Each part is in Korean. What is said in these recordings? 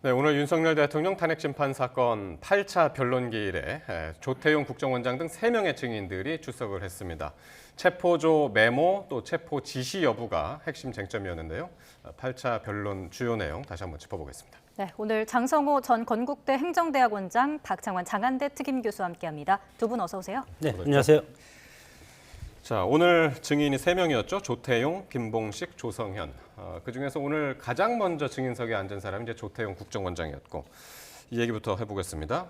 네, 오늘 윤석열 대통령 탄핵 심판 사건 8차 변론기일에 조태용 국정원장 등 3명의 증인들이 출석을 했습니다. 체포조 메모 또 체포 지시 여부가 핵심 쟁점이었는데요. 8차 변론 주요 내용 다시 한번 짚어보겠습니다. 네, 오늘 장성호 전 건국대 행정대학원장, 박창환 장안대 특임교수와 함께합니다. 두 분 어서 오세요. 네, 안녕하세요. 자, 오늘 증인이 3명이었죠. 조태용, 김봉식, 조성현. 그중에서 오늘 가장 먼저 증인석에 앉은 사람이 이제 조태용 국정원장이었고 이 얘기부터 해보겠습니다.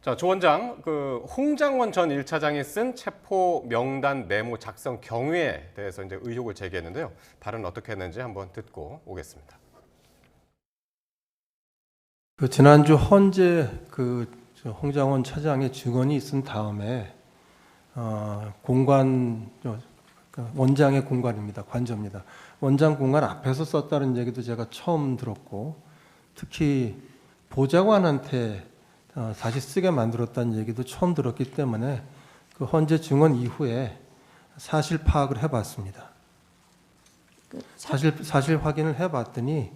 자, 조 원장, 홍장원 전 1차장이 쓴 체포 명단 메모 작성 경위에 대해서 이제 의혹을 제기했는데요. 발언 어떻게 했는지 한번 듣고 오겠습니다. 지난주 헌재 홍장원 차장의 증언이 있은 다음에 원장의 공관입니다. 관저입니다. 원장 공관 앞에서 썼다는 얘기도 제가 처음 들었고, 특히 보좌관한테 다시 쓰게 만들었다는 얘기도 처음 들었기 때문에 그 헌재 증언 이후에 사실 파악을 해봤습니다. 사실 확인을 해봤더니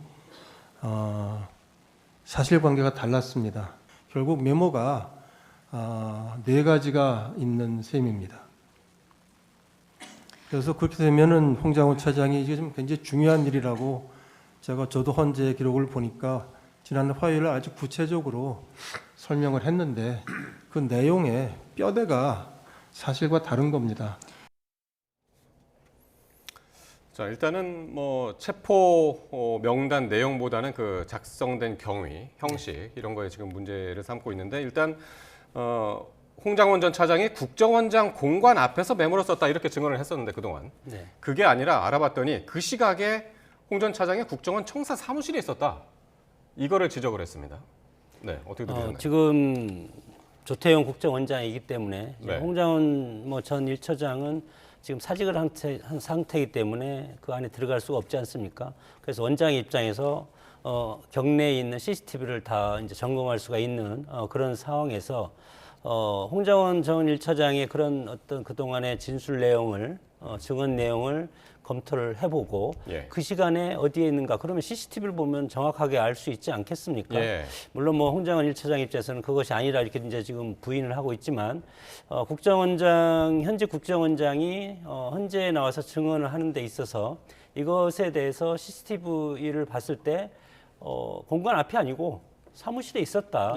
사실관계가 달랐습니다. 결국 메모가 4가지가 있는 셈입니다. 그래서 그렇게 되면은 홍장원 차장이 이게 좀 굉장히 중요한 일이라고 저도 헌재 기록을 보니까 지난 화요일에 아주 구체적으로 설명을 했는데 그 내용의 뼈대가 사실과 다른 겁니다. 자, 일단은 체포 명단 내용보다는 그 작성된 경위, 형식 이런 거에 지금 문제를 삼고 있는데 일단 홍장원 전 차장이 국정원장 공관 앞에서 메모를 썼다 이렇게 증언을 했었는데 그동안 그게 아니라 알아봤더니 그 시각에 홍 전 차장이 국정원 청사 사무실에 있었다 이거를 지적을 했습니다. 네, 어떻게 들으셨나요? 지금 조태용 국정원장이기 때문에 네. 홍장원 전 1처장은 지금 사직을 한 상태이기 때문에 그 안에 들어갈 수가 없지 않습니까? 그래서 원장의 입장에서 경내에 있는 CCTV를 다 이제 점검할 수가 있는 그런 상황에서 홍장원 전 1처장의 그런 어떤 그동안의 진술 내용을 증언 내용을 검토를 해보고 그 시간에 어디에 있는가 그러면 CCTV를 보면 정확하게 알 수 있지 않겠습니까? 물론 홍장원 1처장 입장에서는 그것이 아니라 이렇게 이제 지금 부인을 하고 있지만 현재 국정원장이 헌재에 나와서 증언을 하는 데 있어서 이것에 대해서 CCTV를 봤을 때 공간 앞이 아니고 사무실에 있었다.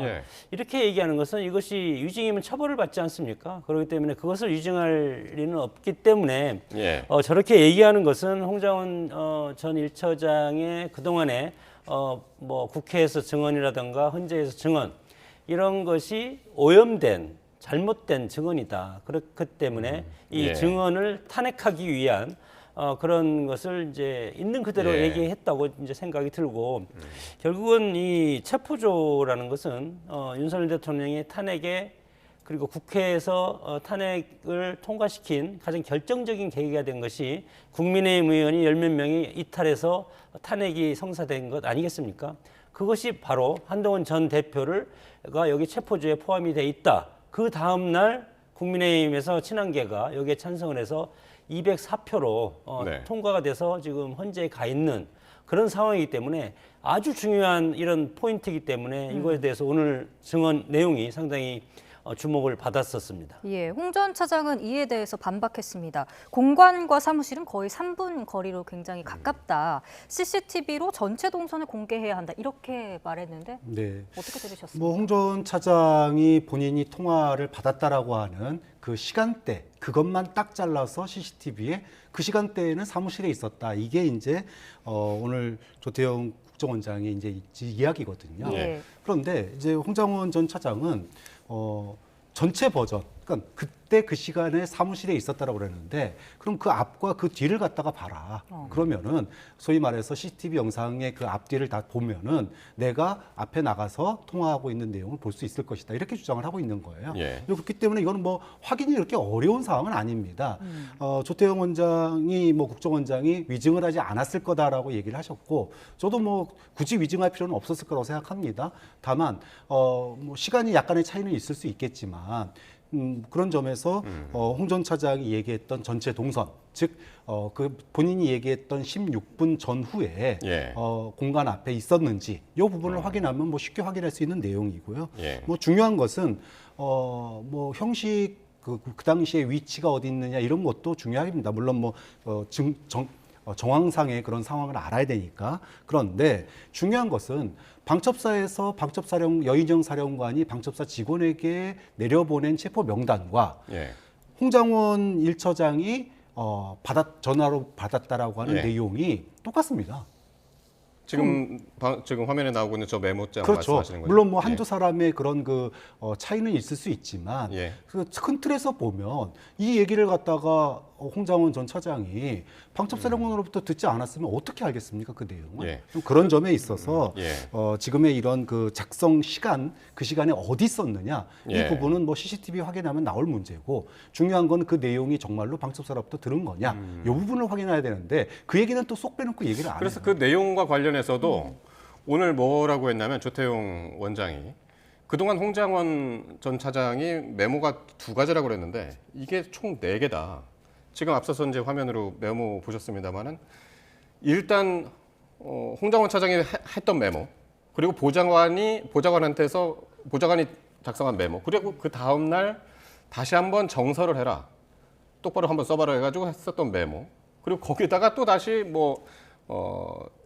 이렇게 얘기하는 것은 이것이 위증이면 처벌을 받지 않습니까? 그렇기 때문에 그것을 위증할 리는 없기 때문에 저렇게 얘기하는 것은 홍장원 전 1처장의 그동안에 국회에서 증언이라든가 헌재에서 증언 이런 것이 오염된 잘못된 증언이다. 그렇기 때문에 이 증언을 탄핵하기 위한 그런 것을 이제 있는 그대로 얘기했다고 이제 생각이 들고 결국은 이 체포조라는 것은 윤석열 대통령의 탄핵에 그리고 국회에서 탄핵을 통과시킨 가장 결정적인 계기가 된 것이 국민의힘 의원이 10몇 명이 이탈해서 탄핵이 성사된 것 아니겠습니까? 그것이 바로 한동훈 전 대표가 여기 체포조에 포함이 돼 있다. 그 다음 날 국민의힘에서 친한계가 여기에 찬성을 해서 204표로 통과가 돼서 지금 헌재에 가 있는 그런 상황이기 때문에 아주 중요한 이런 포인트이기 때문에 이거에 대해서 오늘 증언 내용이 상당히 주목을 받았었습니다. 홍 전 차장은 이에 대해서 반박했습니다. 공관과 사무실은 거의 3분 거리로 굉장히 가깝다. CCTV로 전체 동선을 공개해야 한다. 이렇게 말했는데 어떻게 들으셨습니까? 홍 전 차장이 본인이 통화를 받았다라고 하는 그 시간대 그것만 딱 잘라서 CCTV에 그 시간대에는 사무실에 있었다. 이게 이제 오늘 조태용 국정원장의 이제 이야기거든요. 그런데 이제 홍장원 전 차장은 전체 버전, 그러니까 그때 그 시간에 사무실에 있었다라고 그랬는데 그럼 그 앞과 그 뒤를 갖다가 봐라. 그러면은 소위 말해서 CCTV 영상의 그 앞뒤를 다 보면은 내가 앞에 나가서 통화하고 있는 내용을 볼 수 있을 것이다. 이렇게 주장을 하고 있는 거예요. 그렇기 때문에 이거는 확인이 이렇게 어려운 상황은 아닙니다. 조태용 원장이 국정원장이 위증을 하지 않았을 거다라고 얘기를 하셨고 저도 굳이 위증할 필요는 없었을 거라고 생각합니다. 다만 시간이 약간의 차이는 있을 수 있겠지만 그런 점에서 홍 전 차장이 얘기했던 전체 동선 즉 그 본인이 얘기했던 16분 전후에 예. 공간 앞에 있었는지 이 부분을 확인하면 뭐 쉽게 확인할 수 있는 내용이고요. 예. 뭐 중요한 것은 뭐 형식 그 당시에 위치가 어디 있느냐 이런 것도 중요합니다. 물론 뭐 정황상의 그런 상황을 알아야 되니까. 그런데 중요한 것은 방첩사에서 여인정 사령관이 방첩사 직원에게 내려보낸 체포 명단과 예. 홍장원 1처장이 전화로 받았다라고 하는 예. 내용이 똑같습니다. 지금 지금 화면에 나오고 있는 저 메모장 그렇죠. 말씀하시는 거죠? 물론 뭐 예. 한두 사람의 그런 그 차이는 있을 수 있지만 예. 그 큰 틀에서 보면 이 얘기를 갖다가 홍장원 전 차장이 방첩사령관으로부터 듣지 않았으면 어떻게 알겠습니까 그 내용을? 예. 좀 그런 점에 있어서 예. 지금의 이런 그 작성 시간 그 시간에 어디 있었느냐 예. 이 부분은 뭐 CCTV 확인하면 나올 문제고 중요한 건 그 내용이 정말로 방첩사로부터 들은 거냐 이 부분을 확인해야 되는데 그 얘기는 또 쏙 빼놓고 얘기를 안 해요. 그래서 그 내용과 관련해서도 오늘 뭐라고 했냐면 조태용 원장이 그동안 홍장원 전 차장이 메모가 2가지라고 그랬는데 이게 총 4개다. 지금 앞서서 이제 화면으로 메모 보셨습니다만은 일단 홍장원 차장이 했던 메모 그리고 보좌관한테서 보좌관이 작성한 메모 그리고 그 다음 날 다시 한번 정서를 해라. 똑바로 한번 써봐라 해가지고 했었던 메모 그리고 거기다가 또 다시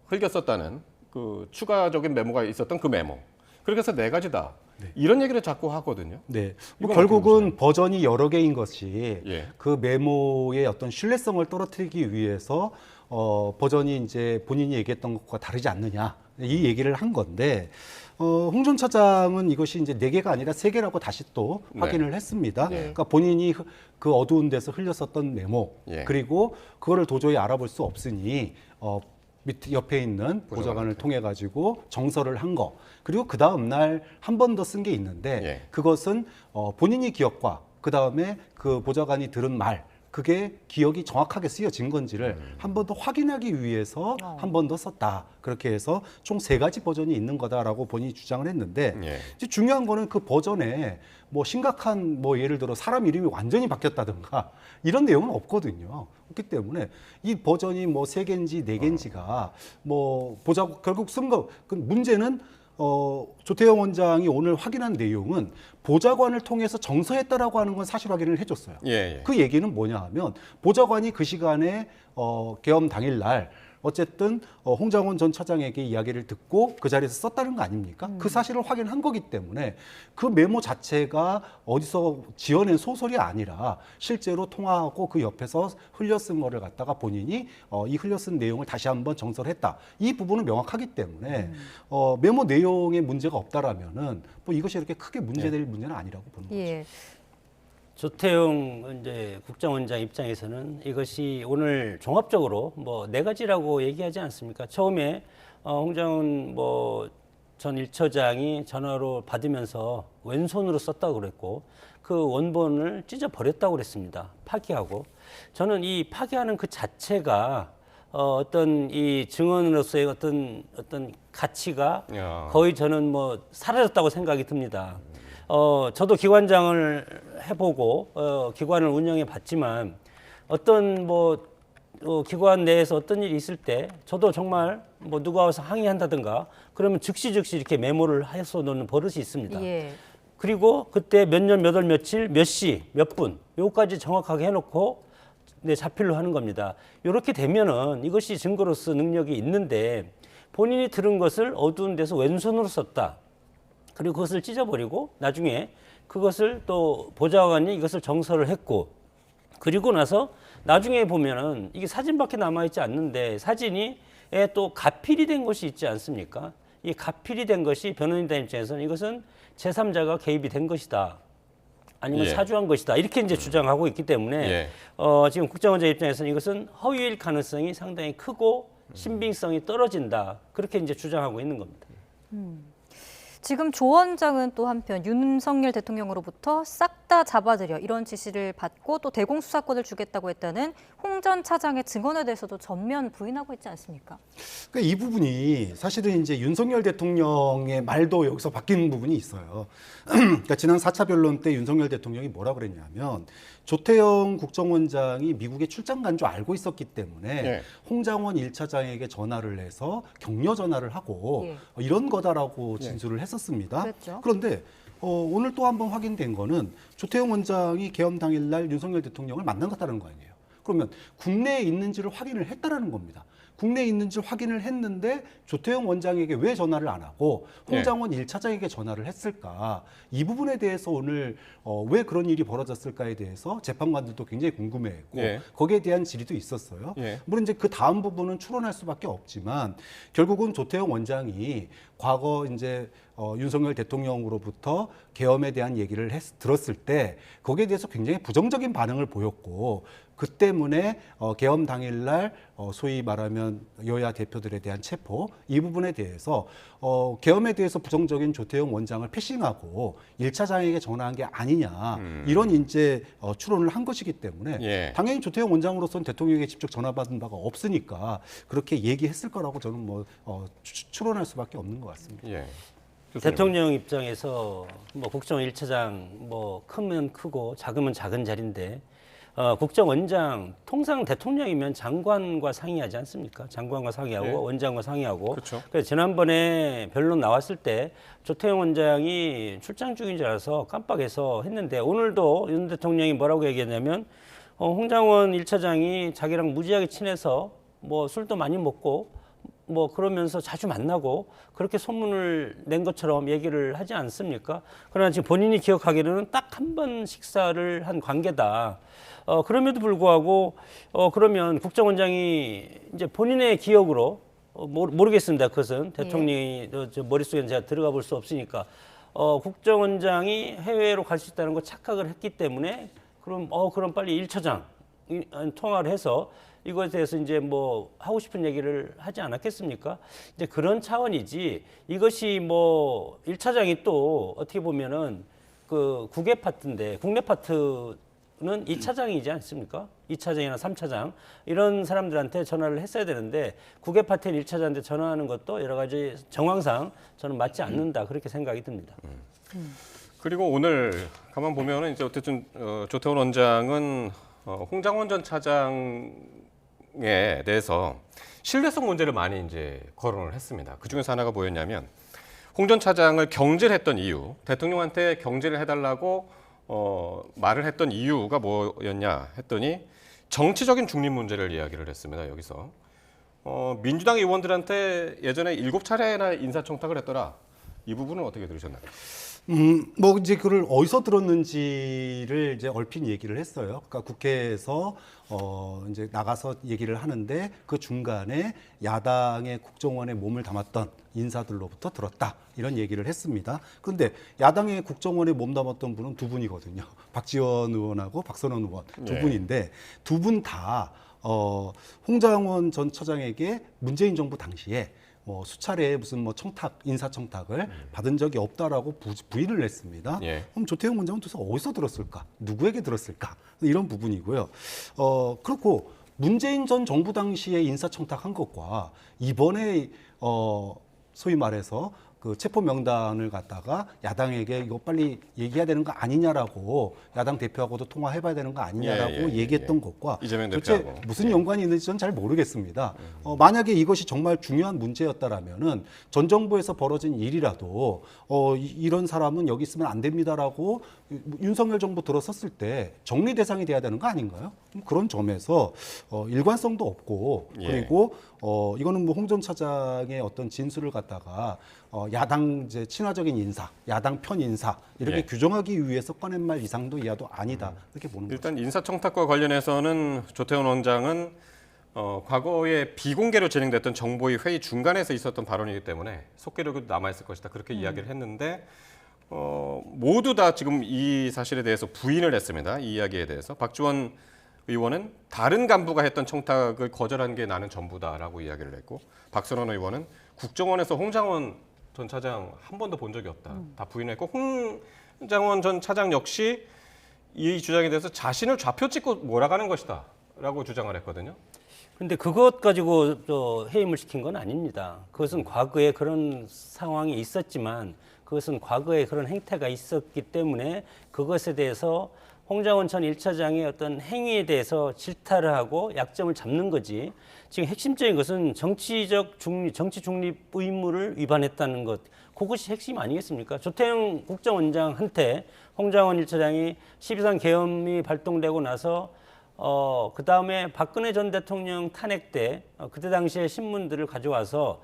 흘겨 썼다는 그 추가적인 메모가 있었던 그 메모 그렇게 해서 4가지다 이런 얘기를 자꾸 하거든요. 네, 뭐 이건 결국은 버전이 여러 개인 것이 예. 그 메모의 어떤 신뢰성을 떨어뜨리기 위해서 버전이 이제 본인이 얘기했던 것과 다르지 않느냐 이 얘기를 한 건데 홍 전 차장은 이것이 이제 4개가 아니라 3개라고 다시 또 네. 확인을 했습니다. 네. 그러니까 본인이 그 어두운 데서 흘렸었던 메모 예. 그리고 그거를 도저히 알아볼 수 없으니 밑 옆에 있는 보좌관을 통해 가지고 정서를 한 거 그리고 그 다음 날 한 번 더 쓴 게 있는데 예. 그것은 본인이 기억과 그 다음에 그 보좌관이 들은 말 그게 기억이 정확하게 쓰여진 건지를 한 번 더 확인하기 위해서 한 번 더 썼다 그렇게 해서 총 3가지 버전이 있는 거다라고 본인이 주장을 했는데 예. 이제 중요한 거는 그 버전에 뭐 심각한 뭐 예를 들어 사람 이름이 완전히 바뀌었다든가 이런 내용은 없거든요. 없기 때문에 이 버전이 뭐 3개인지 4개인지가 뭐 결국 쓴 거 그 문제는 조태영 원장이 오늘 확인한 내용은 보좌관을 통해서 정서했다라고 하는 건 사실 확인을 해줬어요. 예, 예. 그 얘기는 뭐냐 하면 보좌관이 그 시간에 계엄 당일날 어쨌든 홍장원 전 차장에게 이야기를 듣고 그 자리에서 썼다는 거 아닙니까? 그 사실을 확인한 거기 때문에 그 메모 자체가 어디서 지어낸 소설이 아니라 실제로 통화하고 그 옆에서 흘려쓴 거를 갖다가 본인이 이 흘려쓴 내용을 다시 한번 정서를 했다. 이 부분은 명확하기 때문에 메모 내용에 문제가 없다라면은 뭐 이것이 이렇게 크게 문제될 문제는 아니라고 보는 거죠. 예. 조태용 이제 국정원장 입장에서는 이것이 오늘 종합적으로 뭐 4가지라고 얘기하지 않습니까? 처음에 홍장원 전 1처장이 전화로 받으면서 왼손으로 썼다고 그랬고 그 원본을 찢어 버렸다고 그랬습니다. 파기하고 저는 이 파기하는 그 자체가 어떤 이 증언으로서의 어떤 가치가 야. 거의 저는 뭐 사라졌다고 생각이 듭니다. 저도 기관장을 해보고 기관을 운영해 봤지만 어떤 기관 내에서 어떤 일이 있을 때 저도 정말 누가 와서 항의한다든가 그러면 즉시 이렇게 메모를 해서 놓는 버릇이 있습니다. 예. 그리고 그때 몇 년, 몇 월, 며칠, 몇 시, 몇 분 요까지 정확하게 해놓고 자필로 하는 겁니다. 이렇게 되면은 이것이 증거로서 능력이 있는데 본인이 들은 것을 어두운 데서 왼손으로 썼다. 그리고 그것을 찢어버리고 나중에 그것을 또 보좌관이 이것을 정서를 했고 그리고 나서 나중에 보면은 이게 사진밖에 남아있지 않는데 사진이 또 가필이 된 것이 있지 않습니까? 이 가필이 된 것이 변호인단 입장에서는 이것은 제3자가 개입이 된 것이다. 아니면 예. 사주한 것이다. 이렇게 이제 주장하고 있기 때문에 예. 지금 국정원장 입장에서는 이것은 허위일 가능성이 상당히 크고 신빙성이 떨어진다. 그렇게 이제 주장하고 있는 겁니다. 지금 조 원장은 또 한편 윤석열 대통령으로부터 싹 다 잡아들여 이런 지시를 받고 또 대공수사권을 주겠다고 했다는 홍 전 차장의 증언에 대해서도 전면 부인하고 있지 않습니까? 그러니까 이 부분이 사실은 이제 윤석열 대통령의 말도 여기서 바뀐 부분이 있어요. 그러니까 지난 4차 변론 때 윤석열 대통령이 뭐라 그랬냐면 조태영 국정원장이 미국에 출장 간 줄 알고 있었기 때문에 예. 홍장원 1차장에게 전화를 해서 격려 전화를 하고 예. 이런 거다라고 진술을 했었습니다. 그랬죠. 그런데 오늘 또 한 번 확인된 거는 조태영 원장이 계엄 당일날 윤석열 대통령을 만난 것 같다는 거 아니에요. 그러면 국내에 있는지를 확인을 했다라는 겁니다. 국내에 있는지 확인을 했는데 조태영 원장에게 왜 전화를 안 하고 홍장원 1차장에게 전화를 했을까? 이 부분에 대해서 오늘 왜 그런 일이 벌어졌을까에 대해서 재판관들도 굉장히 궁금해했고 예. 거기에 대한 질의도 있었어요. 예. 물론 이제 그 다음 부분은 추론할 수밖에 없지만 결국은 조태영 원장이 과거 이제 윤석열 대통령으로부터 계엄에 대한 얘기를 들었을 때 거기에 대해서 굉장히 부정적인 반응을 보였고 그 때문에 계엄 당일날 소위 말하면 여야 대표들에 대한 체포 이 부분에 대해서 계엄에 대해서 부정적인 조태영 원장을 패싱하고 1차장에게 전화한 게 아니냐 이런 이제 추론을 한 것이기 때문에 예. 당연히 조태영 원장으로서는 대통령에게 직접 전화 받은 바가 없으니까 그렇게 얘기했을 거라고 저는 뭐 추론할 수밖에 없는 것 같습니다. 예. 교수님. 대통령 입장에서 뭐 국정원 1차장 뭐 크면 크고 작으면 작은 자리인데 국정원장 통상 대통령이면 장관과 상의하지 않습니까? 장관과 상의하고 네. 원장과 상의하고. 그렇죠. 그래서 지난번에 변론 나왔을 때 조태영 원장이 출장 중인 줄 알아서 깜빡해서 했는데 오늘도 윤 대통령이 뭐라고 얘기했냐면 홍장원 1차장이 자기랑 무지하게 친해서 뭐 술도 많이 먹고 뭐 그러면서 자주 만나고 그렇게 소문을 낸 것처럼 얘기를 하지 않습니까? 그러나 지금 본인이 기억하기로는 딱 한 번 식사를 한 관계다. 그럼에도 불구하고 그러면 국정원장이 이제 본인의 기억으로 모르겠습니다. 그것은 대통령이 저 머릿속에는 제가 들어가 볼 수 없으니까 국정원장이 해외로 갈 수 있다는 거 착각을 했기 때문에 그럼 빨리 1차장 통화를 해서 이것에 대해서 이제 뭐 하고 싶은 얘기를 하지 않았겠습니까? 이제 그런 차원이지 이것이 뭐 1차장이 또 어떻게 보면은 그 국외 파트인데 국내 파트는 2차장이지 않습니까? 2차장이나 3차장 이런 사람들한테 전화를 했어야 되는데 국외 파트인 1차장한테 전화하는 것도 여러 가지 정황상 저는 맞지 않는다 그렇게 생각이 듭니다. 그리고 오늘 가만 보면은 이제 어쨌든 조태원 원장은 홍장원 전 차장에 대해서 신뢰성 문제를 많이 이제 거론을 했습니다. 그 중에서 하나가 뭐였냐면 홍 전 차장을 경질했던 이유, 대통령한테 경질을 해달라고 말을 했던 이유가 뭐였냐 했더니 정치적인 중립 문제를 이야기를 했습니다. 여기서 민주당 의원들한테 예전에 7차례나 인사청탁을 했더라. 이 부분은 어떻게 들으셨나요? 뭐 이제 그걸 어디서 들었는지를 이제 얼핏 얘기를 했어요. 그러니까 국회에서 이제 나가서 얘기를 하는데 그 중간에 야당의 국정원에 몸을 담았던 인사들로부터 들었다 이런 얘기를 했습니다. 그런데 야당의 국정원에 몸 담았던 분은 두 분이거든요. 박지원 의원하고 박선원 의원 두 네. 분인데 두 분 다 홍장원 전 처장에게 문재인 정부 당시에 수차례 무슨 뭐 인사 청탁을 받은 적이 없다라고 부인을 했습니다. 예. 그럼 조태영 원장은 도대체 어디서 들었을까? 누구에게 들었을까? 이런 부분이고요. 그렇고 문재인 전 정부 당시에 인사 청탁한 것과 이번에 소위 말해서 그 체포 명단을 갖다가 야당에게 이거 빨리 얘기해야 되는 거 아니냐라고 야당 대표하고도 통화해봐야 되는 거 아니냐라고 얘기했던 것과 이재명 도대체 대표하고. 무슨 연관이 있는지 저는 잘 모르겠습니다. 만약에 이것이 정말 중요한 문제였다라면은 전 정부에서 벌어진 일이라도 이런 사람은 여기 있으면 안 됩니다라고 윤석열 정부 들어섰을 때 정리 대상이 돼야 되는 거 아닌가요? 그런 점에서 일관성도 없고 예. 그리고 이거는 뭐 홍 전 차장의 어떤 진술을 갖다가 야당 이제 친화적인 인사, 야당 편 인사 이렇게 예. 규정하기 위해서 꺼낸 말 이상도 이하도 아니다 이렇게 보는 거죠. 일단 인사청탁과 관련해서는 조태원 원장은 과거에 비공개로 진행됐던 정보위 회의 중간에서 있었던 발언이기 때문에 속기록이 남아있을 것이다 그렇게 이야기를 했는데 모두 다 지금 이 사실에 대해서 부인을 했습니다. 이 이야기에 대해서 박지원 의원은 다른 간부가 했던 청탁을 거절한 게 나는 전부다라고 이야기를 했고 박선원 의원은 국정원에서 홍장원 전 차장 한 번도 본 적이 없다. 다 부인했고 홍장원 전 차장 역시 이 주장에 대해서 자신을 좌표 찍고 몰아가는 것이다 라고 주장을 했거든요. 근데 그것 가지고 해임을 시킨 건 아닙니다. 그것은 과거에 그런 상황이 있었지만 그것은 과거에 그런 행태가 있었기 때문에 그것에 대해서 홍장원 전 1차장의 어떤 행위에 대해서 질타를 하고 약점을 잡는 거지. 지금 핵심적인 것은 정치 중립 의무를 위반했다는 것. 그것이 핵심 아니겠습니까? 조태영 국정원장한테 홍장원 1차장이 12.3 계엄이 발동되고 나서 그 다음에 박근혜 전 대통령 탄핵 때 그때 당시에 신문들을 가져와서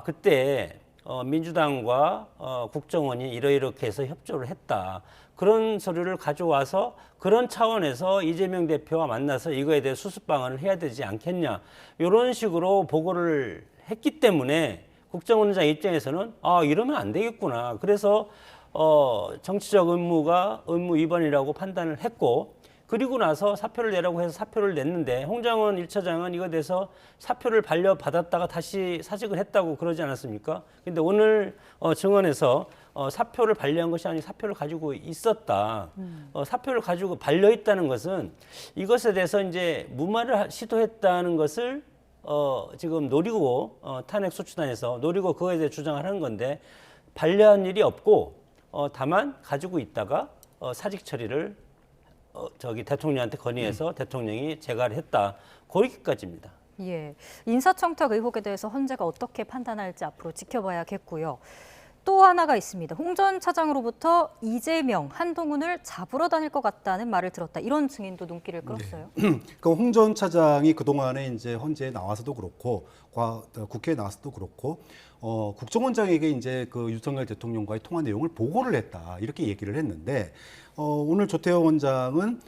그때 민주당과 국정원이 이렇게 해서 협조를 했다. 그런 서류를 가져와서 그런 차원에서 이재명 대표와 만나서 이거에 대해 수습 방안을 해야 되지 않겠냐. 이런 식으로 보고를 했기 때문에 국정원장 입장에서는 이러면 안 되겠구나. 그래서 정치적 의무 위반이라고 판단을 했고 그리고 나서 사표를 내라고 해서 사표를 냈는데 홍장원 1차장은 이거에 대해서 사표를 반려받았다가 다시 사직을 했다고 그러지 않았습니까? 근데 오늘 증언에서 사표를 반려한 것이 아니고 사표를 가지고 있었다. 사표를 가지고 반려했다는 것은 이것에 대해서 이제 무마를 시도했다는 것을 지금 노리고 탄핵 소추단에서 노리고 그거에 대해 주장을 하는 건데 반려한 일이 없고 다만 가지고 있다가 사직 처리를 대통령한테 건의해서 대통령이 재가를 했다. 거기까지입니다. 예, 인사청탁 의혹에 대해서 헌재가 어떻게 판단할지 앞으로 지켜봐야겠고요. 또 하나가 있습니다. 홍 전 차장으로부터 이재명, 한동훈을 잡으러 다닐 것 같다는 말을 들었다. 이런 증인도 눈길을 끌었어요. 그러니까 홍 전 차장이 그동안에 이제 헌재에 나와서도 그렇고 국회에 나와서도 그렇고 국정원장에게 이제 그 윤석열 대통령과의 통화 내용을 보고를 했다. 이렇게 얘기를 했는데 오늘 조태영 원장은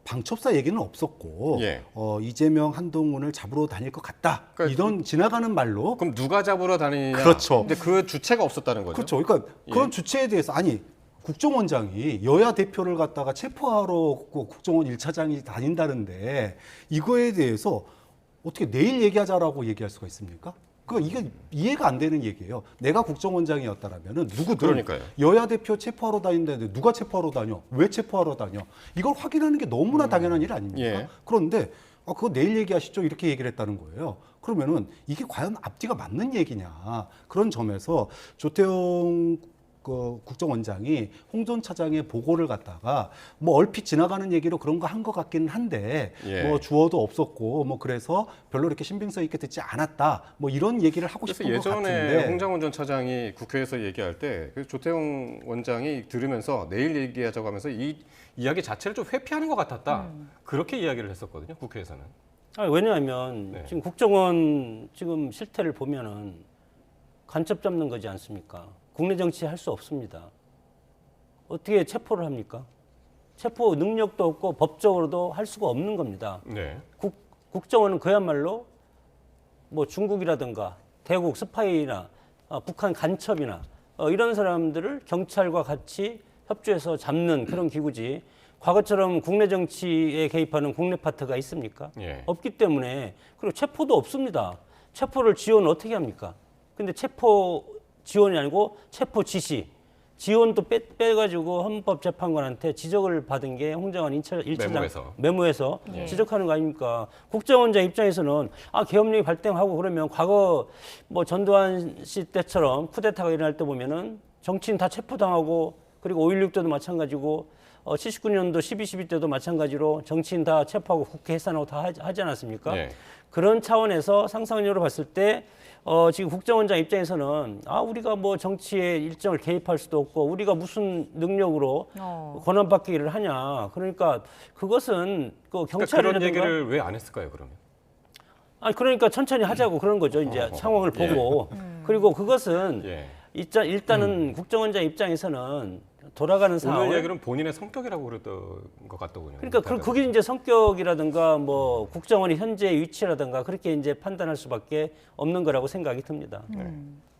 방첩사 얘기는 없었고 예. 이재명, 한동훈을 잡으러 다닐 것 같다. 그러니까 이런 지나가는 말로 그럼 누가 잡으러 다니냐? 그렇죠. 근데 그 주체가 없었다는 거죠. 그렇죠. 그러니까 그런 예. 주체에 대해서 국정원장이 여야 대표를 갖다가 체포하러 국정원 1차장이 다닌다는데 이거에 대해서 어떻게 내일 얘기하자라고 얘기할 수가 있습니까? 이게 이해가 안 되는 얘기예요. 내가 국정원장이었다라면은 누구든 그러니까요. 여야 대표 체포하러 다닌다는데 누가 체포하러 다녀? 왜 체포하러 다녀? 이걸 확인하는 게 너무나 당연한 일 아닙니까? 예. 그런데 그거 내일 얘기하시죠 이렇게 얘기를 했다는 거예요. 그러면은 이게 과연 앞뒤가 맞는 얘기냐? 그런 점에서 조태영 국정원장이 홍 전 차장의 보고를 갖다가 뭐 얼핏 지나가는 얘기로 그런 거 한 것 같기는 한데 예. 뭐 주어도 없었고 뭐 그래서 별로 이렇게 신빙성 있게 듣지 않았다 뭐 이런 얘기를 하고 그래서 싶은 것 예전에 같은데 홍장원 전 차장이 국회에서 얘기할 때 조태용 원장이 들으면서 내일 얘기하자고 하면서 이 이야기 자체를 좀 회피하는 것 같았다. 그렇게 이야기를 했었거든요. 국회에서는. 왜냐하면 네. 지금 국정원 지금 실태를 보면은 간첩 잡는 거지 않습니까? 국내 정치 할 수 없습니다. 어떻게 체포를 합니까? 체포 능력도 없고 법적으로도 할 수가 없는 겁니다. 네. 국정원은 그야말로 뭐 중국이라든가 대국 스파이나 북한 간첩이나 이런 사람들을 경찰과 같이 협조해서 잡는 그런 기구지. 과거처럼 국내 정치에 개입하는 국내 파트가 있습니까? 예. 없기 때문에 그리고 체포도 없습니다. 체포를 지원을 어떻게 합니까? 근데 체포 지원이 아니고 체포 지시. 지원도 빼가지고 헌법재판관한테 지적을 받은 게 홍장원 1차장 메모에서 예. 지적하는 거 아닙니까? 국정원장 입장에서는 계엄령이 발동하고 그러면 과거 뭐 전두환 씨 때처럼 쿠데타가 일어날 때 보면은 정치인 다 체포당하고 그리고 5.16 때도 마찬가지고 79년도 12.12 때도 마찬가지로 정치인 다 체포하고 국회 해산하고 다 하지 않았습니까? 예. 그런 차원에서 상상력으로 봤을 때 지금 국정원장 입장에서는 우리가 뭐 정치에 일정을 개입할 수도 없고 우리가 무슨 능력으로 권한받기 일을 하냐. 그러니까 그것은 그런 경찰이라든가 얘기를 왜 안 했을까요, 그러면? 그러니까 천천히 하자고 그런 거죠. 이제 상황을 보고. 그리고 그것은 예. 일단은 국정원장 입장에서는 돌아가는 상황을 오늘 얘기는 본인의 성격이라고 그랬던 것 같더군요. 그러니까 그게 이제 성격이라든가 뭐 국정원의 현재 위치라든가 그렇게 이제 판단할 수밖에 없는 거라고 생각이 듭니다.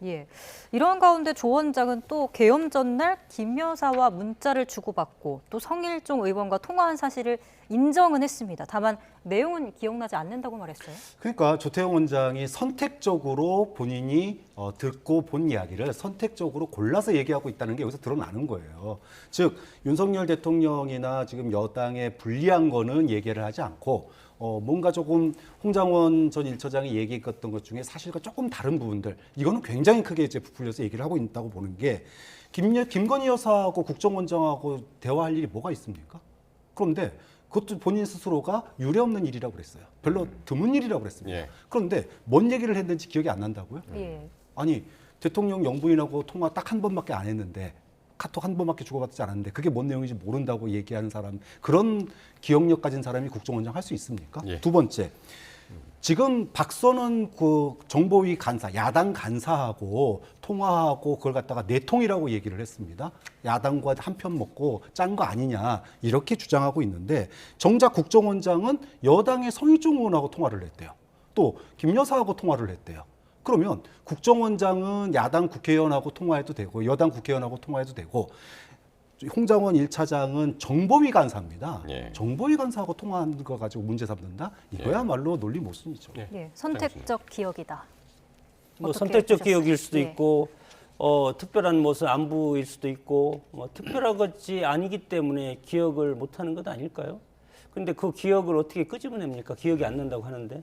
예. 이런 가운데 조 원장은 또 계엄 전날 김 여사와 문자를 주고받고 또 성일종 의원과 통화한 사실을 인정은 했습니다. 다만 내용은 기억나지 않는다고 말했어요. 그러니까 조태영 원장이 선택적으로 본인이 듣고 본 이야기를 선택적으로 골라서 얘기하고 있다는 게 여기서 드러나는 거예요. 즉 윤석열 대통령이나 지금 여당에 불리한 거는 얘기를 하지 않고 뭔가 조금 홍장원 전 1차장이 얘기했던 것 중에 사실과 조금 다른 부분들 이거는 굉장히 크게 이제 부풀려서 얘기를 하고 있다고 보는 게 김건희 여사하고 국정원장하고 대화할 일이 뭐가 있습니까? 그런데 그것도 본인 스스로가 유례없는 일이라고 그랬어요. 별로 드문 일이라고 그랬습니다. 예. 그런데 뭔 얘기를 했는지 기억이 안 난다고요? 예. 아니 대통령 영부인하고 통화 딱 한 번밖에 안 했는데 카톡 한 번밖에 주고받지 않았는데 그게 뭔 내용인지 모른다고 얘기하는 사람, 그런 기억력 가진 사람이 국정원장 할 수 있습니까? 예. 두 번째, 지금 박선원 그 정보위 간사, 야당 간사하고 통화하고 그걸 갖다가 내통이라고 얘기를 했습니다. 야당과 한편 먹고 짠 거 아니냐 이렇게 주장하고 있는데, 정작 국정원장은 여당의 성일종 의원하고 통화를 했대요. 또 김 여사하고 통화를 했대요. 그러면 국정원장은 야당 국회의원하고 통화해도 되고 여당 국회의원하고 통화해도 되고, 홍장원 1차장은 정보위 간사입니다. 예. 정보위 간사하고 통화한 거 가지고 문제 삼는다? 이거야말로 논리 모순이죠. 예. 예. 선택적 기억이다. 뭐 어떻게 선택적 보셨어요? 기억일 수도 예. 있고 특별한 무슨 안부일 수도 있고 특별한 것이 아니기 때문에 기억을 못하는 것 아닐까요? 근데 그 기억을 어떻게 끄집어냅니까? 기억이 안 난다고 하는데.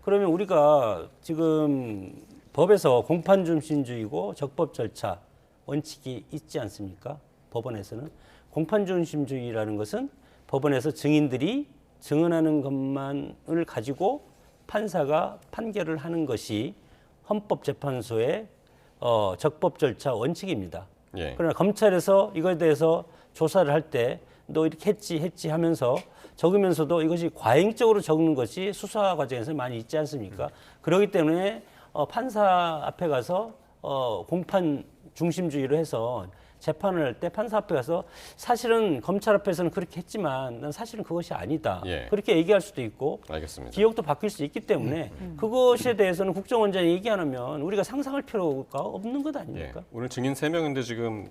그러면 우리가 지금 법에서 공판 중심주의고 적법 절차 원칙이 있지 않습니까? 법원에서는 공판 중심주의라는 것은 법원에서 증인들이 증언하는 것만을 가지고 판사가 판결을 하는 것이 헌법재판소의 적법 절차 원칙입니다. 예. 그러나 검찰에서 이거에 대해서 조사를 할 때 너 이렇게 했지 하면서 적으면서도 이것이 과잉적으로 적는 것이 수사 과정에서 많이 있지 않습니까? 그렇기 때문에 판사 앞에 가서 공판 중심주의로 해서 재판을 할 때 판사 앞에 가서 사실은 검찰 앞에서는 그렇게 했지만 난 사실은 그것이 아니다. 예. 그렇게 얘기할 수도 있고 알겠습니다. 기억도 바뀔 수 있기 때문에 그것에 대해서는 국정원장이 얘기 안 하면 우리가 상상할 필요가 없는 것 예. 아닙니까? 오늘 증인 3명인데 지금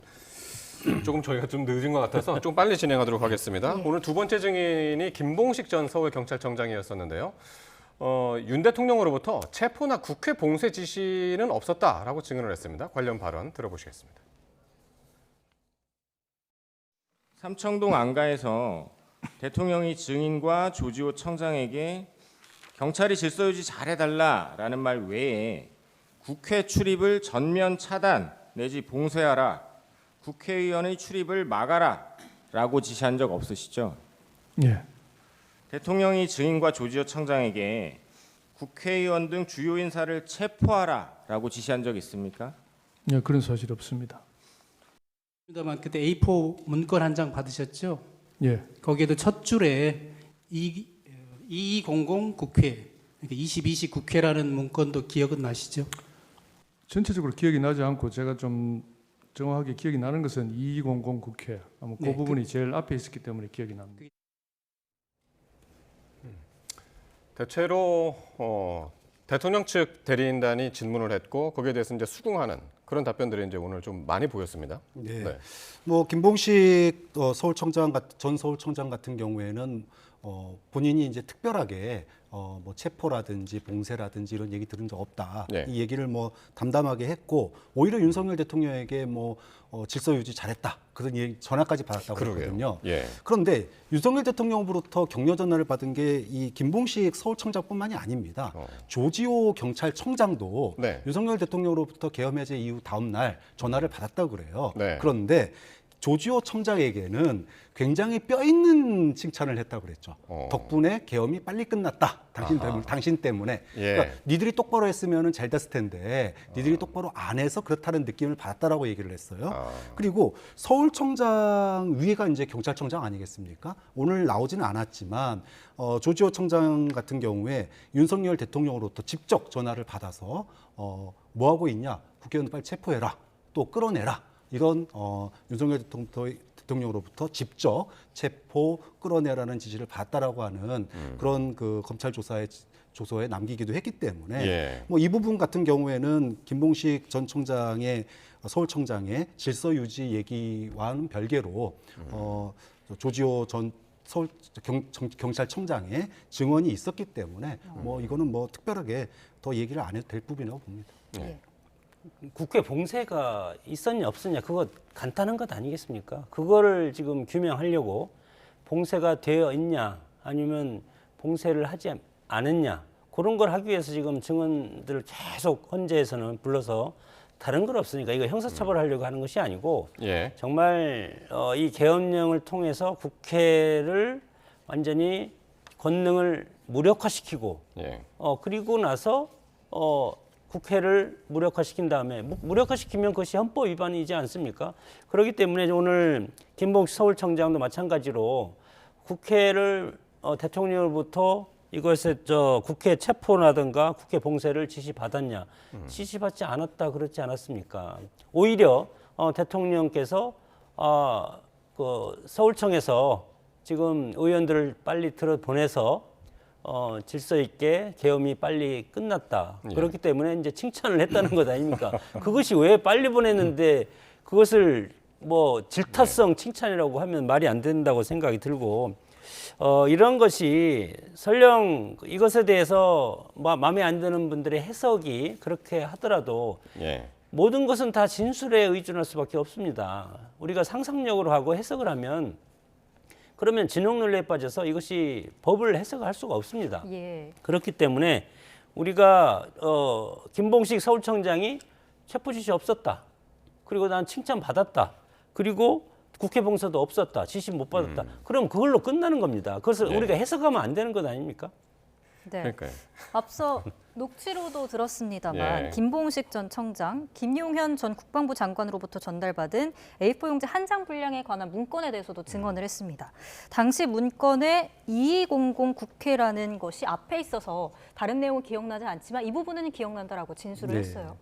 조금 저희가 좀 늦은 것 같아서 좀 빨리 진행하도록 하겠습니다. 오늘 두 번째 증인이 김봉식 전 서울경찰청장이었었는데요. 윤 대통령으로부터 체포나 국회 봉쇄 지시는 없었다라고 증언을 했습니다. 관련 발언 들어보시겠습니다. 삼청동 안가에서 대통령이 증인과 조지호 청장에게 경찰이 질서 유지 잘해달라라는 말 외에 국회 출입을 전면 차단 내지 봉쇄하라, 국회의원의 출입을 막아라라고 지시한 적 없으시죠? 예, 대통령이 증인과 조지호 청장에게 국회의원 등 주요 인사를 체포하라라고 지시한 적 있습니까? 예, 그런 사실 없습니다. 다만 그때 A4 문건 한 장 받으셨죠? 예, 거기에도 첫 줄에 2200 국회, 그러니까 22시 국회라는 문건도 기억은 나시죠? 전체적으로 기억이 나지 않고 제가 좀 정확하게 기억이 나는 것은 2200 국회, 아마 그 네, 부분이 제일 앞에 있었기 때문에 기억이 납니다. 대체로 대통령 측 대리인단이 질문을 했고 거기에 대해서 이제 수긍하는 그런 답변들이 이제 오늘 좀 많이 보였습니다. 네. 네. 뭐 김봉식 전 서울청장 같은 경우에는 본인이 이제 특별하게 뭐 체포라든지 봉쇄라든지 이런 얘기 들은 적 없다. 네. 이 얘기를 뭐 담담하게 했고, 오히려 윤석열 대통령에게 뭐 질서 유지 잘했다, 그런 얘기 전화까지 받았다고 그러게요. 그러거든요. 예. 그런데 윤석열 대통령으로부터 격려 전화를 받은 게 이 김봉식 서울청장뿐만이 아닙니다. 조지호 경찰청장도 네. 윤석열 대통령으로부터 계엄 해제 이후 다음 날 전화를 받았다고 그래요. 네. 그런데 조지호 청장에게는 굉장히 뼈 있는 칭찬을 했다고 그랬죠. 덕분에 계엄이 빨리 끝났다. 당신 때문에. 예. 그러니까 니들이 똑바로 했으면 잘 됐을 텐데 니들이 똑바로 안 해서 그렇다는 느낌을 받았다라고 얘기를 했어요. 그리고 서울청장 위에가 이제 경찰청장 아니겠습니까? 오늘 나오지는 않았지만 조지호 청장 같은 경우에 윤석열 대통령으로부터 직접 전화를 받아서 뭐 하고 있냐? 국회의원 빨리 체포해라. 또 끌어내라. 이런 윤석열 대통령으로부터 직접 체포 끌어내라는 지시를 받았다라고 하는 그런 그 검찰 조서에 남기기도 했기 때문에 예. 뭐 이 부분 같은 경우에는 김봉식 전 청장의 서울청장의 질서 유지 얘기와는 별개로 조지호 전 서울 경찰청장의 증언이 있었기 때문에 뭐 이거는 뭐 특별하게 더 얘기를 안 해도 될 부분이라고 봅니다. 네. 국회 봉쇄가 있었냐 없었냐 그거 간단한 것 아니겠습니까? 그거를 지금 규명하려고 봉쇄가 되어 있냐 아니면 봉쇄를 하지 않았냐 그런 걸 하기 위해서 지금 증언들을 계속 헌재에서는 불러서 다른 건 없으니까 이거 형사처벌하려고 하는 것이 아니고 예. 정말 이 계엄령을 통해서 국회를 완전히 권능을 무력화시키고 예. 그리고 나서 국회를 무력화시킨 다음에 무력화시키면 그것이 헌법 위반이지 않습니까? 그렇기 때문에 오늘 김봉식 서울청장도 마찬가지로 국회를 대통령으로부터 이것에 국회 체포라든가 국회 봉쇄를 지시받았냐? 지시받지 않았다 그렇지 않았습니까? 오히려 대통령께서 그 서울청에서 지금 의원들을 빨리 들어보내서 질서 있게 계엄이 빨리 끝났다. 예. 그렇기 때문에 이제 칭찬을 했다는 것 아닙니까? 그것이 왜 빨리 보냈는데 그것을 뭐 질타성 칭찬이라고 하면 말이 안 된다고 생각이 들고 이런 것이 설령 이것에 대해서 마음에 안 드는 분들의 해석이 그렇게 하더라도 예. 모든 것은 다 진술에 의존할 수밖에 없습니다. 우리가 상상력으로 하고 해석을 하면 그러면 진흙 논리에 빠져서 이것이 법을 해석할 수가 없습니다. 예. 그렇기 때문에 우리가 김봉식 서울청장이 체포 지시 없었다. 그리고 난 칭찬 받았다. 그리고 국회 봉쇄도 없었다. 지시 못 받았다. 그럼 그걸로 끝나는 겁니다. 그것을 예. 우리가 해석하면 안 되는 것 아닙니까? 네. 그러니까요. 앞서 녹취로도 들었습니다만 예. 김봉식 전 청장, 김용현 전 국방부 장관으로부터 전달받은 A4 용지 한 장 분량에 관한 문건에 대해서도 증언을 했습니다. 당시 문건에 2200 국회라는 것이 앞에 있어서 다른 내용은 기억나지 않지만 이 부분은 기억난다라고 진술을 네. 했어요.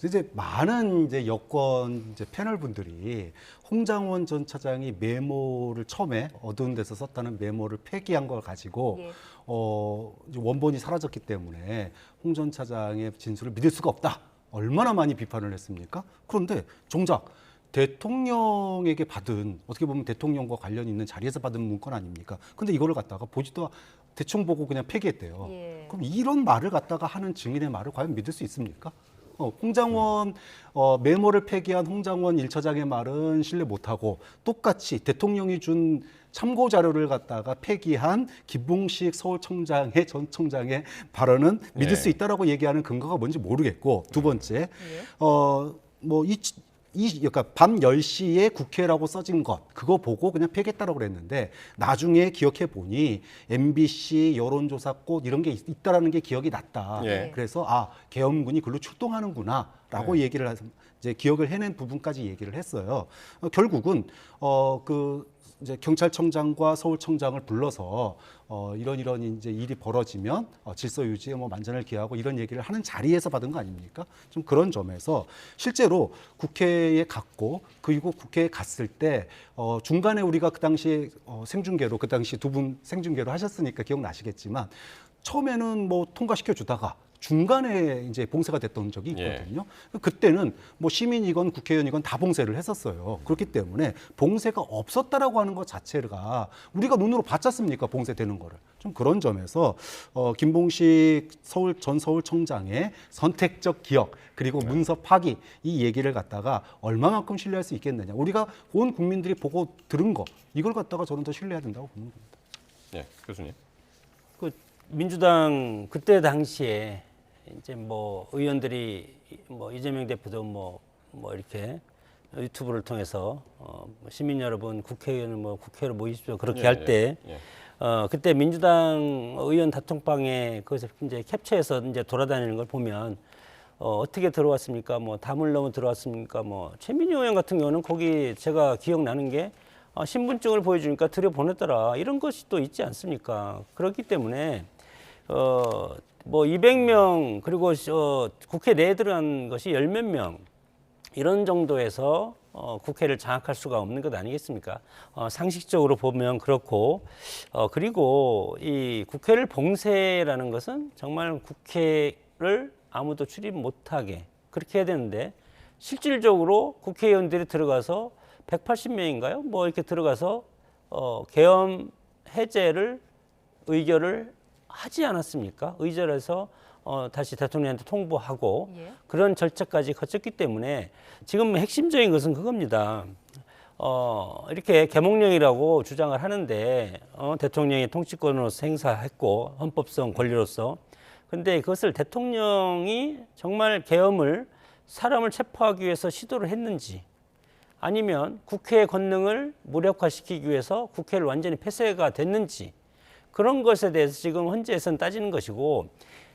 이제 많은 이제 여권 이제 패널 분들이 홍장원 전 차장이 메모를 처음에 어두운 데서 썼다는 메모를 폐기한 걸 가지고 예. 이제 원본이 사라졌기 때문에 홍 전 차장의 진술을 믿을 수가 없다. 얼마나 많이 비판을 했습니까? 그런데 정작 대통령에게 받은 어떻게 보면 대통령과 관련 있는 자리에서 받은 문건 아닙니까? 근데 이거를 갖다가 보지도 대충 보고 그냥 폐기했대요. 예. 그럼 이런 말을 갖다가 하는 증인의 말을 과연 믿을 수 있습니까? 홍장원 메모를 폐기한 홍장원 1처장의 말은 신뢰 못하고 똑같이 대통령이 준 참고 자료를 갖다가 폐기한 김봉식 서울청장의 전 청장의 발언은 믿을 예. 수 있다라고 얘기하는 근거가 뭔지 모르겠고 두 번째 그러니까 밤 10시에 국회라고 써진 것 그거 보고 그냥 폐기했다라고 그랬는데 나중에 기억해 보니 MBC 여론조사꽃 이런 게 있다라는 게 기억이 났다. 예. 그래서 계엄군이 글로 출동하는구나라고 얘기를 이제 기억을 해낸 부분까지 얘기를 했어요. 결국은 이제 경찰청장과 서울청장을 불러서 이런 이제 일이 벌어지면 질서 유지에 만전을 기하고 이런 얘기를 하는 자리에서 받은 거 아닙니까? 좀 그런 점에서 실제로 국회에 갔고 그리고 국회에 갔을 때 중간에 우리가 그 당시에 생중계로 그 당시 두 분 생중계로 하셨으니까 기억나시겠지만 처음에는 통과시켜 주다가 중간에 이제 봉쇄가 됐던 적이 있거든요. 그때는 시민이건 국회의원이건 다 봉쇄를 했었어요. 그렇기 때문에 봉쇄가 없었다라고 하는 것 자체가 우리가 눈으로 봤지 않습니까? 봉쇄되는 거를. 좀 그런 점에서 김봉식 전 서울청장의 선택적 기억 그리고 문서 파기 이 얘기를 갖다가 얼마만큼 신뢰할 수 있겠느냐. 우리가 온 국민들이 보고 들은 거 이걸 갖다가 저는 더 신뢰해야 된다고 보는 겁니다. 예, 교수님. 그 민주당 그때 당시에 이제 의원들이 이재명 대표도 이렇게 유튜브를 통해서 시민 여러분 국회의원을 국회로 모이십시오 그렇게 할 때 그때 민주당 의원 다통방에 그것을 이제 캡처해서 이제 돌아다니는 걸 보면 어떻게 들어왔습니까? 담을 넘어 들어왔습니까? 최민희 의원 같은 경우는 거기 제가 기억나는 게 신분증을 보여주니까 들여보냈더라 이런 것이 또 있지 않습니까? 그렇기 때문에 200명 그리고 국회 내에 들어간 것이 열 몇 명 이런 정도에서 국회를 장악할 수가 없는 것 아니겠습니까? 상식적으로 보면 그렇고 그리고 이 국회를 봉쇄라는 것은 정말 국회를 아무도 출입 못하게 그렇게 해야 되는데 실질적으로 국회의원들이 들어가서 180명인가요? 이렇게 들어가서 계엄 해제를 의결을 하지 않았습니까? 의절해서 다시 대통령한테 통보하고 그런 절차까지 거쳤기 때문에 지금 핵심적인 것은 그겁니다. 이렇게 계몽령이라고 주장을 하는데 대통령이 통치권으로서 행사했고 헌법성 권리로서 근데 그것을 대통령이 정말 계엄을 사람을 체포하기 위해서 시도를 했는지 아니면 국회의 권능을 무력화시키기 위해서 국회를 완전히 폐쇄가 됐는지 그런 것에 대해서 지금 헌재에서는 따지는 것이고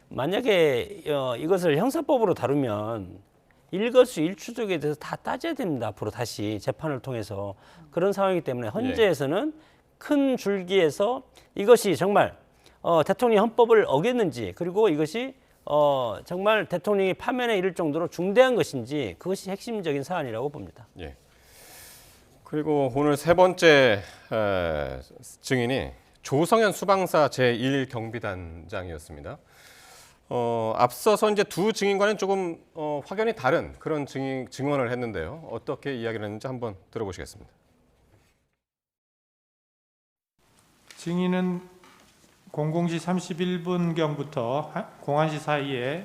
만약에 이것을 형사법으로 다루면 일거수일투족에 대해서 다 따져야 됩니다. 앞으로 다시 재판을 통해서 그런 상황이기 때문에 헌재에서는 큰 줄기에서 이것이 정말 대통령이 헌법을 어겼는지 그리고 이것이 정말 대통령이 파면에 이를 정도로 중대한 것인지 그것이 핵심적인 사안이라고 봅니다. 예. 그리고 오늘 세 번째 증인이 조성현 수방사 제1경비단장이었습니다. 앞서서 이제 두 증인과는 조금 확연히 다른 그런 증언을 했는데요. 어떻게 이야기를 했는지 한번 들어보시겠습니다. 증인은 00시 31분경부터 01시 사이에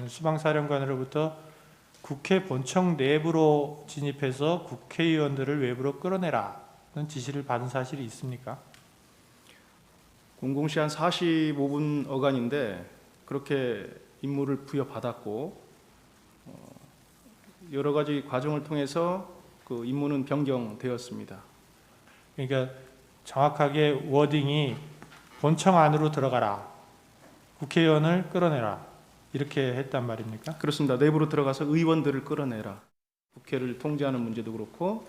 수방사령관으로부터 국회 본청 내부로 진입해서 국회의원들을 외부로 끌어내라는 지시를 받은 사실이 있습니까? 00시 한 45분 어간인데 그렇게 임무를 부여받았고 여러 가지 과정을 통해서 그 임무는 변경되었습니다. 그러니까 정확하게 워딩이 본청 안으로 들어가라, 국회의원을 끌어내라 이렇게 했단 말입니까? 그렇습니다. 내부로 들어가서 의원들을 끌어내라. 국회를 통제하는 문제도 그렇고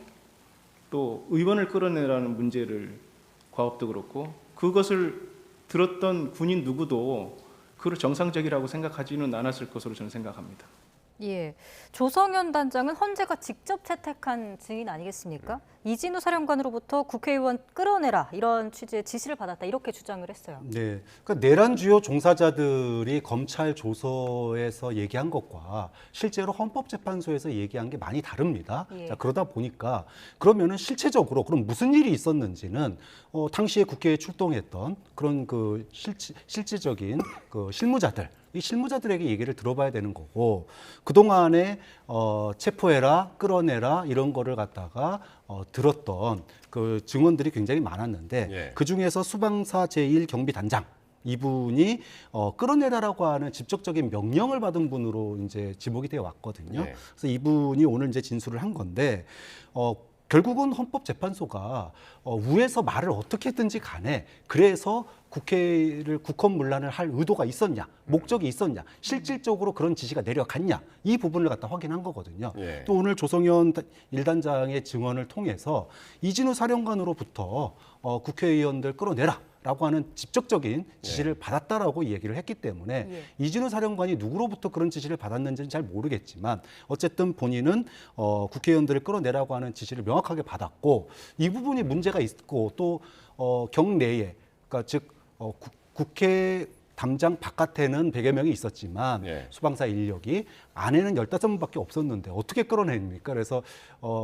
또 의원을 끌어내라는 문제를 과업도 그렇고 그것을 들었던 군인 누구도 그걸 정상적이라고 생각하지는 않았을 것으로 저는 생각합니다. 예, 조성현 단장은 헌재가 직접 채택한 증인 아니겠습니까? 이진우 사령관으로부터 국회의원 끌어내라 이런 취지의 지시를 받았다 이렇게 주장을 했어요. 네, 그러니까 내란 주요 종사자들이 검찰 조서에서 얘기한 것과 실제로 헌법재판소에서 얘기한 게 많이 다릅니다. 예. 자, 그러다 보니까 그러면은 실체적으로 그럼 무슨 일이 있었는지는 당시에 국회에 출동했던 그런 그 실질적인 그 실무자들. 이 실무자들에게 얘기를 들어봐야 되는 거고 그동안에 체포해라, 끌어내라 이런 거를 갖다가 들었던 그 증언들이 굉장히 많았는데 예. 그중에서 수방사 제1경비단장 이분이 끌어내라라고 하는 직접적인 명령을 받은 분으로 이제 지목이 되어 왔거든요. 예. 그래서 이분이 오늘 이제 진술을 한 건데 결국은 헌법재판소가 위에서 말을 어떻게든지 간에 그래서 국회를 국헌문란을 할 의도가 있었냐, 목적이 있었냐, 실질적으로 그런 지시가 내려갔냐 이 부분을 갖다 확인한 거거든요. 예. 또 오늘 조성현 1단장의 증언을 통해서 이진우 사령관으로부터 국회의원들 끌어내라. 라고 하는 직접적인 지시를 받았다라고 얘기를 했기 때문에 이진우 사령관이 누구로부터 그런 지시를 받았는지는 잘 모르겠지만 어쨌든 본인은 국회의원들을 끌어내라고 하는 지시를 명확하게 받았고 이 부분이 문제가 있고 또 경내에 그러니까 즉 국회 담장 바깥에는 100여 명이 있었지만 수방사 인력이 안에는 15분밖에 없었는데 어떻게 끌어냅니까? 그래서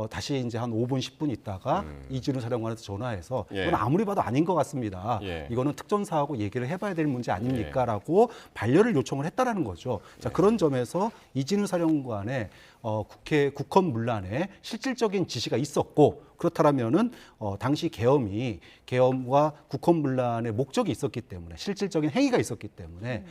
다시 이제 한 5분, 10분 있다가 이진우 사령관한테 전화해서 이건 아무리 봐도 아닌 것 같습니다. 이거는 특전사하고 얘기를 해봐야 될 문제 아닙니까? 라고 반려를 요청을 했다라는 거죠. 자, 그런 점에서 이진우 사령관의 국회 국헌문란에 실질적인 지시가 있었고 그렇다면은 당시 계엄과 국헌문란의 목적이 있었기 때문에 실질적인 행위가 있었기 때문에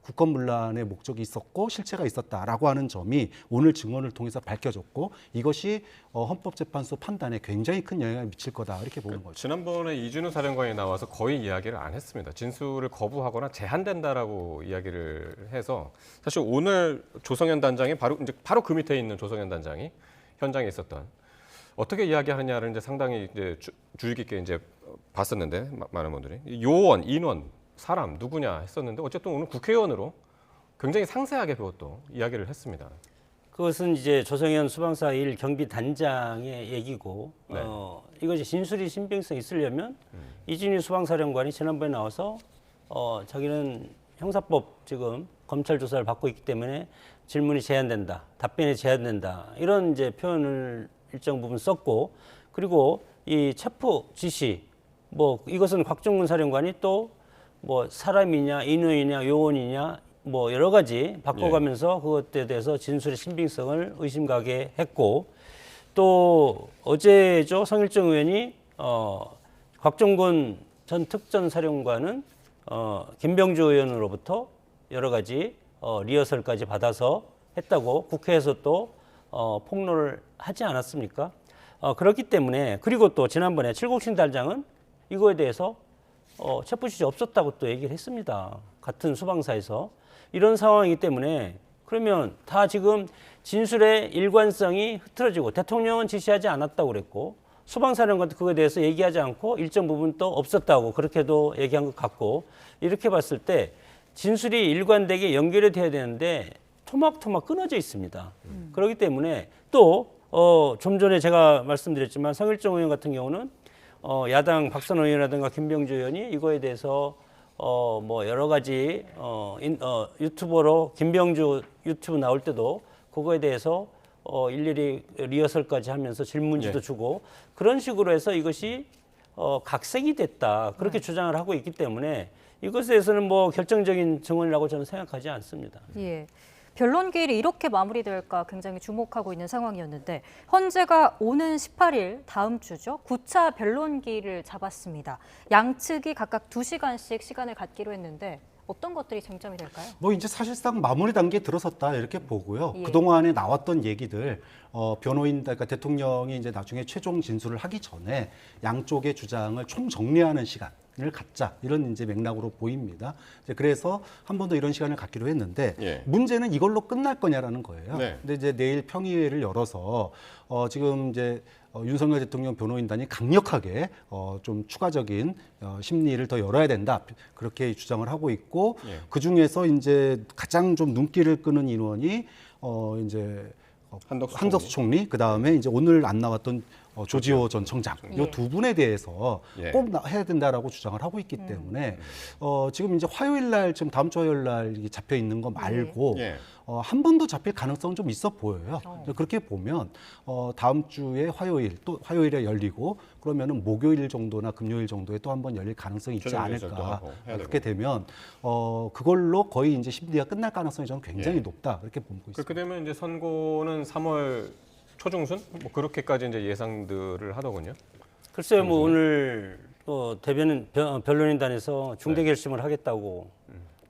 국헌문란의 목적이 있었고 실체가 있었다라고 하는 점이 오늘 증언을 통해서 밝혀졌고 이것이 헌법재판소 판단에 굉장히 큰 영향을 미칠 거다 이렇게 보는 거죠. 지난번에 이준우 사령관이 나와서 거의 이야기를 안 했습니다. 진술을 거부하거나 제한된다라고 이야기를 해서 사실 오늘 조성현 단장이 바로 그 밑에 있는 조성현 단장이 현장에 있었던 어떻게 이야기하느냐를 이제 상당히 이제 주의 깊게 이제 봤었는데 많은 분들이 요원, 인원, 사람 누구냐 했었는데 어쨌든 오늘 국회의원으로 굉장히 상세하게 그것도 이야기를 했습니다. 그것은 이제 조성현 수방사 1 경비단장의 얘기고 이것이 진술이 신빙성이 있으려면 이진우 수방사령관이 지난번에 나와서 자기는 형사법 지금 검찰 조사를 받고 있기 때문에 질문이 제한된다, 답변이 제한된다 이런 이제 표현을 일정 부분 썼고 그리고 이 체포 지시 뭐 이것은 곽종근 사령관이 또 뭐 사람이냐 인원이냐 요원이냐 뭐 여러 가지 바꿔가면서 그것에 대해서 진술의 신빙성을 의심가게 했고 또 어제죠 성일정 의원이 곽종근 전 특전사령관은 김병주 의원으로부터 여러 가지 리허설까지 받아서 했다고 국회에서 또 폭로를 하지 않았습니까? 그렇기 때문에 그리고 또 지난번에 칠곡신 달장은 이거에 대해서 체포 지시 없었다고 또 얘기를 했습니다. 같은 수방사에서 이런 상황이기 때문에 그러면 다 지금 진술의 일관성이 흐트러지고 대통령은 지시하지 않았다고 그랬고 수방사령관도 그거에 대해서 얘기하지 않고 일정 부분 또 없었다고 그렇게도 얘기한 것 같고 이렇게 봤을 때 진술이 일관되게 연결이 돼야 되는데 토막토막 끊어져 있습니다. 그렇기 때문에 또 좀 전에 제가 말씀드렸지만 성일종 의원 같은 경우는 야당 박선호 의원이라든가 김병주 의원이 이거에 대해서 뭐 여러 가지 유튜버로 김병주 유튜브 나올 때도 그거에 대해서 일일이 리허설까지 하면서 질문지도 주고 그런 식으로 해서 이것이 각색이 됐다 그렇게 주장을 하고 있기 때문에 이것에 대해서는 뭐 결정적인 증언이라고 저는 생각하지 않습니다. 예. 변론 기일이 이렇게 마무리될까 굉장히 주목하고 있는 상황이었는데 헌재가 오는 18일 다음 주죠. 9차 변론 기일을 잡았습니다. 양측이 각각 2시간씩 시간을 갖기로 했는데 어떤 것들이 쟁점이 될까요? 뭐 이제 사실상 마무리 단계에 들어섰다 이렇게 보고요. 예. 그동안에 나왔던 얘기들 변호인 그러니까 대통령이 이제 나중에 최종 진술을 하기 전에 양쪽의 주장을 총 정리하는 시간을 갖자 이런 이제 맥락으로 보입니다. 이제 그래서 한 번 더 이런 시간을 갖기로 했는데 예. 문제는 이걸로 끝날 거냐라는 거예요. 네. 근데 이제 내일 평의회를 열어서 지금 이제 윤석열 대통령 변호인단이 강력하게 좀 추가적인 심리를 더 열어야 된다 그렇게 주장을 하고 있고 예. 그 중에서 이제 가장 좀 눈길을 끄는 인원이 이제 한덕수 총리 그 다음에 이제 오늘 안 나왔던 조지호 전 청장 이 두 분에 대해서 예. 꼭 해야 된다라고 주장을 하고 있기 때문에 지금 이제 화요일 날 지금 다음 주 화요일 날 잡혀 있는 거 말고 예. 한 번 더 잡힐 가능성은 좀 있어 보여요. 그렇게 보면 다음 주에 화요일 또 화요일에 열리고 그러면은 목요일 정도나 금요일 정도에 또 한 번 열릴 가능성이 있지 최종 결정도 않을까. 하고 해야 그렇게 되고. 되면 그걸로 거의 이제 심리가 끝날 가능성이 저는 굉장히 예. 높다 그렇게 보고 있습니다. 그렇게 되면 이제 선고는 3월 초중순 뭐 그렇게까지 이제 예상들을 하더군요. 글쎄요, 뭐 오늘 변론인단에서 중대 결심을 하겠다고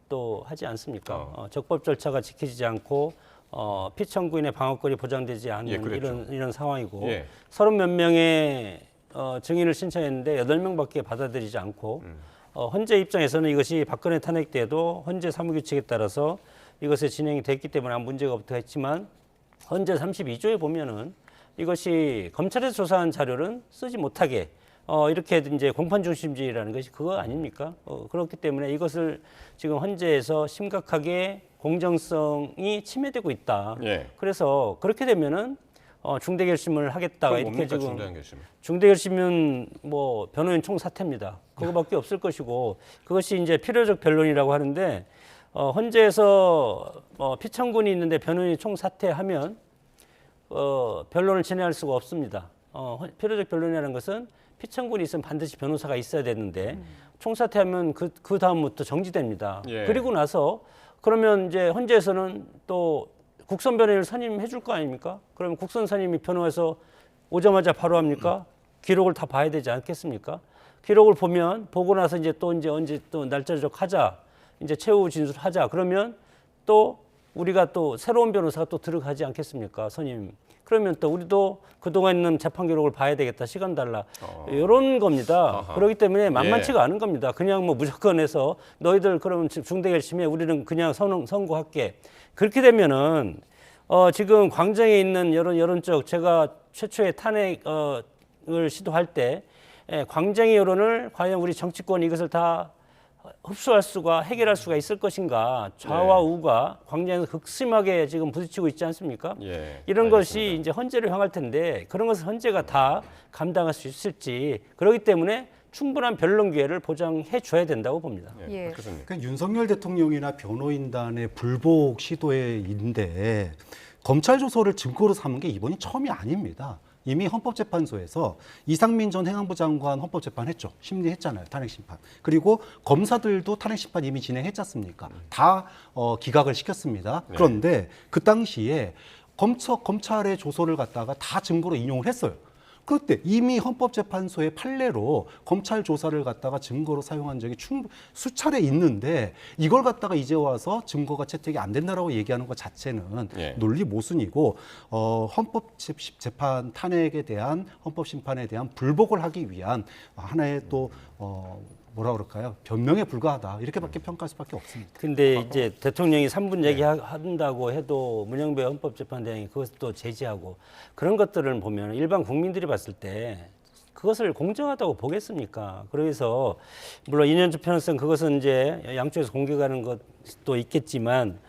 또 하지 않습니까? 적법 절차가 지켜지지 않고 피청구인의 방어권이 보장되지 않는 예, 그랬죠. 이런 상황이고 예. 30몇 명의 증인을 신청했는데 8명밖에 받아들이지 않고 헌재 입장에서는 이것이 박근혜 탄핵 때도 헌재 사무규칙에 따라서 이것에 진행이 됐기 때문에 아무 문제가 없다 했지만 헌재 32조에 보면은 이것이 검찰에서 조사한 자료는 쓰지 못하게 이렇게 이제 공판 중심주의라는 것이 그거 아닙니까? 그렇기 때문에 이것을 지금 헌재에서 심각하게 공정성이 침해되고 있다. 예. 그래서 그렇게 되면은 중대 결심을 하겠다가 그럼 이렇게 뭡니까, 지금 중대한 결심? 중대 결심은 뭐 변호인 총사퇴입니다. 그거밖에 없을 것이고 그것이 이제 필요적 변론이라고 하는데 헌재에서 피청군이 있는데 변호인이 총사퇴하면 변론을 진행할 수가 없습니다. 필요적 변론이라는 것은 피청군이 있으면 반드시 변호사가 있어야 되는데 총사퇴하면 그 다음부터 정지됩니다. 예. 그리고 나서 그러면 이제 헌재에서는 또 국선 변호인을 선임해 줄 거 아닙니까? 그러면 국선 선임이 변호해서 오자마자 바로 합니까? 기록을 다 봐야 되지 않겠습니까? 기록을 보고 나서 이제 언제 또 날짜를 하자. 이제 최후 진술하자. 그러면 또 우리가 또 새로운 변호사가 또 들어가지 않겠습니까? 선임. 그러면 또 우리도 그동안 있는 재판 기록을 봐야 되겠다. 시간 달라. 이런 겁니다. 아하. 그렇기 때문에 만만치가 않은 겁니다. 그냥 뭐 무조건 해서 너희들 그러면 중대 결심해. 우리는 그냥 선고할게. 그렇게 되면은 지금 광장에 있는 여론적 제가 최초의 탄핵을 시도할 때 광장의 여론을 과연 우리 정치권이 이것을 다 흡수할 수가 해결할 수가 있을 것인가 좌와 우가 광장에서 극심하게 지금 부딪히고 있지 않습니까? 예, 이런 알겠습니다. 것이 이제 헌재를 향할 텐데 그런 것을 헌재가 다 감당할 수 있을지 그렇기 때문에 충분한 변론 기회를 보장해 줘야 된다고 봅니다. 예. 예. 교수님. 그러니까 윤석열 대통령이나 변호인단의 불복 시도인데 검찰 조서를 증거로 삼은 게 이번이 처음이 아닙니다. 이미 헌법재판소에서 이상민 전 행안부 장관 헌법재판했죠. 심리했잖아요. 탄핵심판. 그리고 검사들도 탄핵심판 이미 진행했지 않습니까? 다 기각을 시켰습니다. 네. 그런데 그 당시에 검찰의 조서를 갖다가 다 증거로 인용을 했어요. 그때 이미 헌법재판소의 판례로 검찰 조사를 갖다가 증거로 사용한 적이 수차례 있는데 이걸 갖다가 이제 와서 증거가 채택이 안 된다라고 얘기하는 것 자체는 예. 논리 모순이고 헌법재판 탄핵에 대한 헌법심판에 대한 불복을 하기 위한 하나의 또 뭐라 그럴까요? 변명에 불과하다 이렇게밖에 평가할 수밖에 없습니다. 근데 이제 대통령이 3분 얘기한다고 해도 문영배 헌법재판장이 그것을 또 제지하고 그런 것들을 보면 일반 국민들이 봤을 때 그것을 공정하다고 보겠습니까? 그래서 물론 이념적 편향성 그것은 이제 양쪽에서 공격하는 것도 있겠지만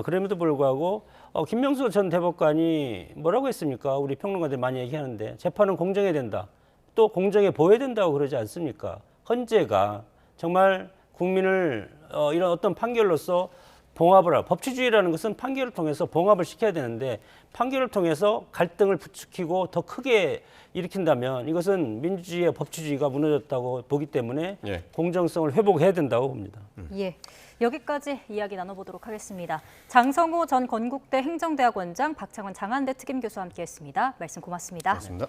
그럼에도 불구하고 김명수 전 대법관이 뭐라고 했습니까? 우리 평론가들 많이 얘기하는데 재판은 공정해야 된다. 또 공정해 보여야 된다고 그러지 않습니까? 헌재가 정말 국민을 이런 어떤 판결로서 봉합을 하고 법치주의라는 것은 판결을 통해서 봉합을 시켜야 되는데 판결을 통해서 갈등을 부추기고 더 크게 일으킨다면 이것은 민주주의와 법치주의가 무너졌다고 보기 때문에 예. 공정성을 회복해야 된다고 봅니다. 예, 여기까지 이야기 나눠보도록 하겠습니다. 장성호 전 건국대 행정대학원장, 박창원 장한대 특임교수와 함께했습니다. 말씀 고맙습니다. 고맙습니다.